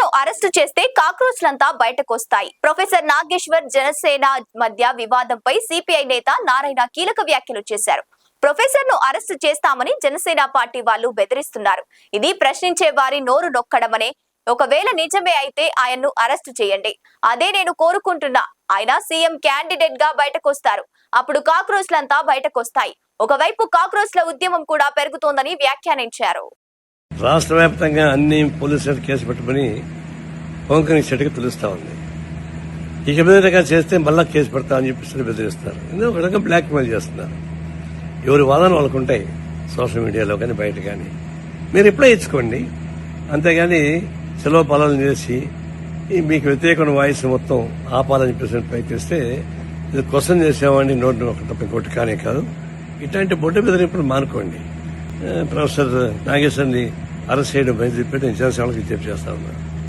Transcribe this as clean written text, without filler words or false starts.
ను అరెస్టు చేస్తే కాక్రోచ్లంతా బయటకొస్తాయి. ప్రొఫెసర్ నాగేశ్వర్ జనసేన మధ్య వివాదంపై సిపిఐ నేత నారాయణ కీలక వ్యాఖ్యలు చేశారు. ప్రొఫెసర్ ను అరెస్టు చేస్తామని జనసేన పార్టీ వాళ్ళు బెదిరిస్తున్నారు. ఇది ప్రశ్నించే వారి నోరు నొక్కడమనే. ఒకవేళ నిజమే అయితే ఆయన్ను అరెస్టు చేయండి. అదే నేను కోరుకుంటున్నా. ఆయన సీఎం క్యాండిడేట్ గా బయటకొస్తారు. అప్పుడు కాక్రోచ్లంతా బయటకొస్తాయి. ఒకవైపు కాక్రోచ్ల ఉద్యమం కూడా పెరుగుతోందని వ్యాఖ్యానించారు. రాష్ట్ర వ్యాప్తంగా అన్ని పోలీసులు కేసు పెట్టుకుని పొంకని చెట్టుకు తెలుస్తా ఉంది. ఇక మీద చేస్తే మళ్ళా కేసు పెడతామని చెప్పి బెదిరిస్తారు. ఎందుకు ఒక రకంగా బ్లాక్ మెయిల్ చేస్తున్నారు. ఎవరి వాదన వాళ్ళకు ఉంటాయి, సోషల్ మీడియాలో కానీ బయట కానీ. మీరు రిప్లై ఇచ్చుకోండి, అంతేగాని సెలవు పాలన చేసి మీకు వ్యతిరేకమైన వాయిస్ మొత్తం ఆపాలని చెప్పేసి ప్రయత్నిస్తే ఇది క్వశ్చన్ చేసేవాడిని నోటు ఒక తప్ప ఇంకోటి కానే కాదు. ఇట్లాంటి బొడ్డ బెదిరింపులు మానుకోండి. ప్రొఫెసర్ నాగేశ్వర్ని అరెస్ట్ చేయడం బయట చెప్పి నేను జనసేనకు విజ్ఞప్తి చేస్తా ఉన్నాను.